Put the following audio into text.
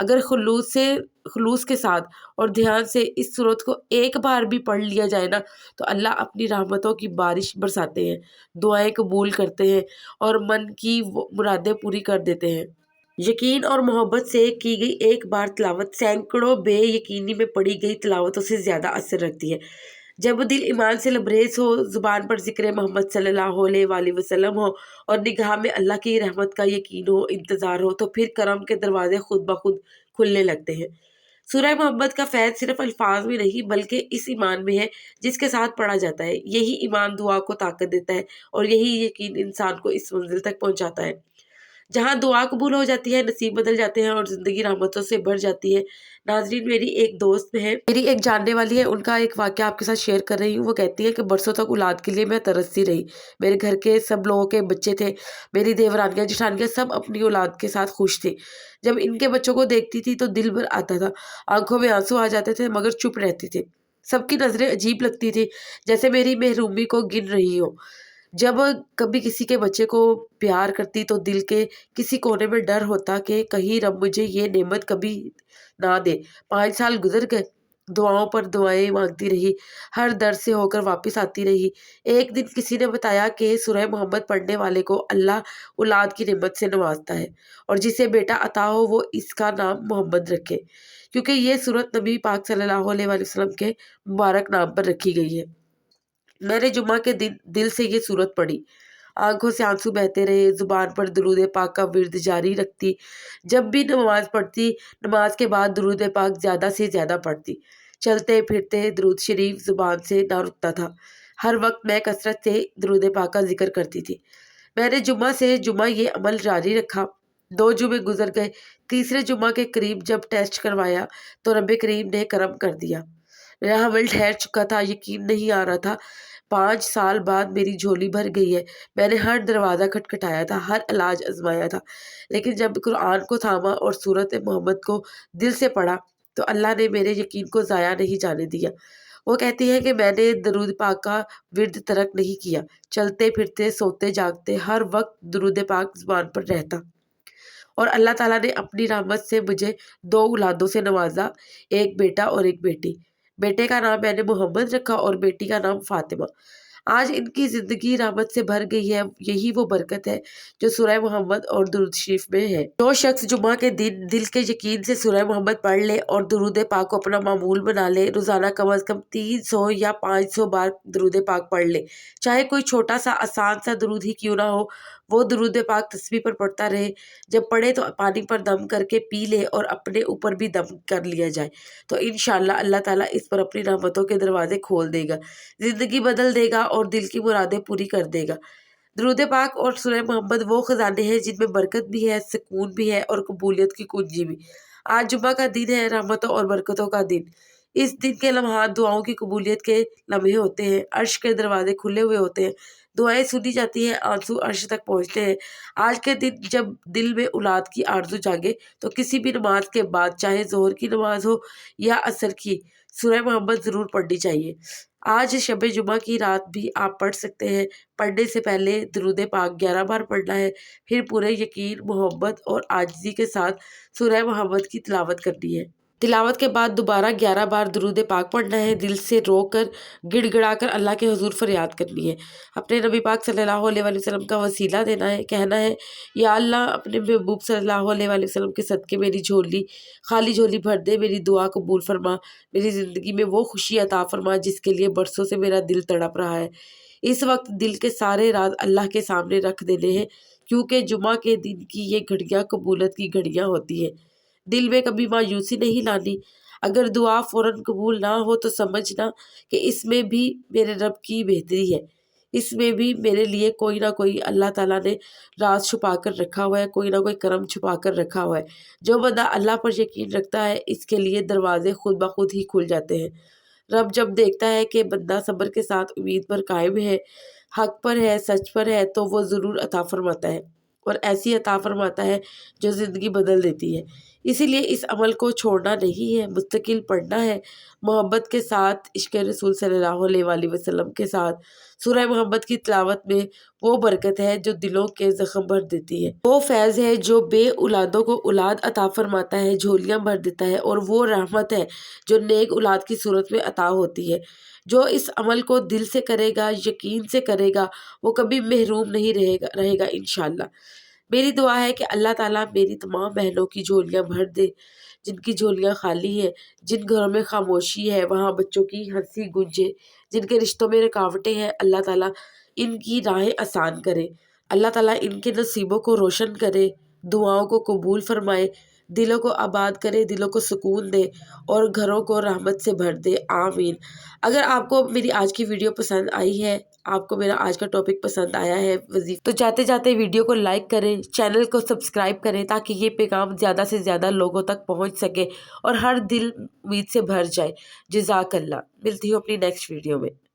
اگر خلوص کے ساتھ اور دھیان سے اس صورت کو ایک بار بھی پڑھ لیا جائے نا تو اللہ اپنی رحمتوں کی بارش برساتے ہیں، دعائیں قبول کرتے ہیں اور من کی مرادیں پوری کر دیتے ہیں۔ یقین اور محبت سے کی گئی ایک بار تلاوت سینکڑوں بے یقینی میں پڑھی گئی تلاوتوں سے زیادہ اثر رکھتی ہے۔ جب دل ایمان سے لبریز ہو، زبان پر ذکر محمد صلی اللہ علیہ وآلہ وسلم ہو اور نگاہ میں اللہ کی رحمت کا یقین ہو، انتظار ہو، تو پھر کرم کے دروازے خود بخود کھلنے لگتے ہیں۔ سورہ محمد کا فیض صرف الفاظ میں نہیں بلکہ اس ایمان میں ہے جس کے ساتھ پڑھا جاتا ہے۔ یہی ایمان دعا کو طاقت دیتا ہے اور یہی یقین انسان کو اس منزل تک پہنچاتا ہے جہاں دعا قبول ہو جاتی ہے، نصیب بدل جاتے ہیں اور زندگی رحمتوں سے بھر جاتی ہے۔ ناظرین، میری ایک دوست ہے، میری ایک جاننے والی ہے، ان کا ایک واقعہ آپ کے ساتھ شیئر کر رہی ہوں۔ وہ کہتی ہے کہ برسوں تک اولاد کے لیے میں ترستی رہی۔ میرے گھر کے سب لوگوں کے بچے تھے، میری دیورانیاں جٹھانیاں سب اپنی اولاد کے ساتھ خوش تھے۔ جب ان کے بچوں کو دیکھتی تھی تو دل بھر آتا تھا، آنکھوں میں آنسو آ جاتے تھے، مگر چپ رہتی تھی۔ سب کی نظریں عجیب لگتی تھی، جیسے میری محرومی کو گن رہی ہو۔ جب کبھی کسی کے بچے کو پیار کرتی تو دل کے کسی کونے میں ڈر ہوتا کہ کہیں رب مجھے یہ نعمت کبھی نہ دے۔ 5 سال گزر گئے، دعاؤں پر دعائیں مانگتی رہی، ہر در سے ہو کر واپس آتی رہی۔ ایک دن کسی نے بتایا کہ سورہ محمد پڑھنے والے کو اللہ اولاد کی نعمت سے نوازتا ہے اور جسے بیٹا عطا ہو وہ اس کا نام محمد رکھے، کیونکہ یہ سورت نبی پاک صلی اللہ علیہ وآلہ وسلم کے مبارک نام پر رکھی گئی ہے۔ میں نے جمعہ کے دن دل سے یہ سورت پڑھی، آنکھوں سے آنسو بہتے رہے، زبان پر درود پاک کا ورد جاری رکھتی، جب بھی نماز پڑھتی نماز کے بعد درود پاک زیادہ سے زیادہ پڑھتی، چلتے پھرتے درود شریف زبان سے نہ رکتا تھا۔ ہر وقت میں کثرت سے درود پاک کا ذکر کرتی تھی۔ میں نے جمعہ سے جمعہ یہ عمل جاری رکھا۔ 2 جمعے گزر گئے، تیسرے جمعہ کے قریب جب ٹیسٹ کروایا تو رب کریم نے کرم کر دیا۔ میرا حمل ٹھہر چکا تھا، یقین نہیں آ رہا تھا۔ 5 سال بعد میری جھولی بھر گئی ہے۔ میں نے ہر دروازہ کھٹکھٹایا تھا، ہر علاج آزمایا تھا، لیکن جب قرآن کو تھاما اور سورت محمد کو دل سے پڑھا تو اللہ نے میرے یقین کو ضائع نہیں جانے دیا۔ وہ کہتی ہے کہ میں نے درود پاک کا ورد ترک نہیں کیا، چلتے پھرتے سوتے جاگتے ہر وقت درود پاک زبان پر رہتا، اور اللہ تعالیٰ نے اپنی رحمت سے مجھے 2 اولادوں سے نوازا، ایک بیٹا اور ایک بیٹی۔ بیٹے کا نام میں نے محمد رکھا اور بیٹی کا نام فاطمہ۔ آج ان کی زندگی رحمت سے بھر گئی ہے۔ یہی وہ برکت ہے جو سورہ محمد اور درود شریف میں ہے۔ جو شخص جمعہ کے دن دل کے یقین سے سورہ محمد پڑھ لے اور درود پاک کو اپنا معمول بنا لے، روزانہ کم از کم 300 یا 500 بار درود پاک پڑھ لے، چاہے کوئی چھوٹا سا آسان سا درود ہی کیوں نہ ہو، وہ درود پاک تسبیح پر پڑھتا رہے۔ جب پڑھے تو پانی پر دم کر کے پی لے اور اپنے اوپر بھی دم کر لیا جائے تو انشاءاللہ اللہ تعالیٰ اس پر اپنی رحمتوں کے دروازے کھول دے گا، زندگی بدل دے گا اور دل کی مرادیں پوری کر دے گا۔ درود پاک اور سورہ محمد وہ خزانے ہیں جن میں برکت بھی ہے، سکون بھی ہے اور قبولیت کی کنجی بھی۔ آج جمعہ کا دن ہے، رحمتوں اور برکتوں کا دن۔ اس دن کے لمحات دعاؤں کی قبولیت کے لمحے ہوتے ہیں، عرش کے دروازے کھلے ہوئے ہوتے ہیں، دعائیں سنی جاتی ہیں، آنسو عرش تک پہنچتے ہیں۔ آج کے دن جب دل میں اولاد کی آرزو جاگے تو کسی بھی نماز کے بعد، چاہے ظہر کی نماز ہو یا عصر کی، سورہ محمد ضرور پڑھنی چاہیے۔ آج شب جمعہ کی رات بھی آپ پڑھ سکتے ہیں۔ پڑھنے سے پہلے درود پاک 11 بار پڑھنا ہے، پھر پورے یقین، محبت اور عاجزی کے ساتھ سورہ محمد کی تلاوت کرنی ہے۔ تلاوت کے بعد دوبارہ 11 بار درود پاک پڑھنا ہے، دل سے رو کر گڑ گڑا کر اللہ کے حضور فریاد کرنی ہے، اپنے نبی پاک صلی اللہ علیہ وآلہ وسلم کا وسیلہ دینا ہے، کہنا ہے یا اللہ اپنے محبوب صلی اللہ علیہ وآلہ وسلم کے صدقے میری خالی جھولی بھر دے، میری دعا قبول فرما، میری زندگی میں وہ خوشی عطا فرما جس کے لیے برسوں سے میرا دل تڑپ رہا ہے۔ اس وقت دل کے سارے راز اللہ کے سامنے رکھ دینے ہیں، کیونکہ جمعہ کے دن کی یہ گھڑیاں قبولت کی گھڑیاں ہوتی ہیں۔ دل میں کبھی مایوسی نہیں لانی۔ اگر دعا فوراً قبول نہ ہو تو سمجھنا کہ اس میں بھی میرے رب کی بہتری ہے، اس میں بھی میرے لیے کوئی نہ کوئی اللہ تعالیٰ نے راز چھپا کر رکھا ہوا ہے، کوئی نہ کوئی کرم چھپا کر رکھا ہوا ہے۔ جو بندہ اللہ پر یقین رکھتا ہے اس کے لیے دروازے خود بخود ہی کھل جاتے ہیں۔ رب جب دیکھتا ہے کہ بندہ صبر کے ساتھ امید پر قائم ہے، حق پر ہے، سچ پر ہے، تو وہ ضرور عطا فرماتا ہے، اور ایسی عطا فرماتا ہے جو زندگی بدل دیتی ہے۔ اسی لیے اس عمل کو چھوڑنا نہیں ہے، مستقل پڑھنا ہے، محبت کے ساتھ، عشق رسول صلی اللہ علیہ وآلہ وسلم کے ساتھ۔ سورہ محمد کی تلاوت میں وہ برکت ہے جو دلوں کے زخم بھر دیتی ہے، وہ فیض ہے جو بے اولادوں کو اولاد عطا فرماتا ہے، جھولیاں بھر دیتا ہے، اور وہ رحمت ہے جو نیک اولاد کی صورت میں عطا ہوتی ہے۔ جو اس عمل کو دل سے کرے گا، یقین سے کرے گا، وہ کبھی محروم نہیں رہے گا انشاءاللہ۔ میری دعا ہے کہ اللہ تعالیٰ میری تمام بہنوں کی جھولیاں بھر دے، جن کی جھولیاں خالی ہیں، جن گھروں میں خاموشی ہے وہاں بچوں کی ہنسی گونجے، جن کے رشتوں میں رکاوٹیں ہیں اللہ تعالیٰ ان کی راہیں آسان کرے، اللہ تعالیٰ ان کے نصیبوں کو روشن کرے، دعاؤں کو قبول فرمائے، دلوں کو آباد کرے، دلوں کو سکون دے اور گھروں کو رحمت سے بھر دے، آمین۔ اگر آپ کو میری آج کی ویڈیو پسند آئی ہے، آپ کو میرا آج کا ٹاپک پسند آیا ہے وظیفہ، تو جاتے جاتے ویڈیو کو لائک کریں، چینل کو سبسکرائب کریں تاکہ یہ پیغام زیادہ سے زیادہ لوگوں تک پہنچ سکے اور ہر دل امید سے بھر جائے۔ جزاک اللہ۔ ملتی ہوں اپنی نیکسٹ ویڈیو میں۔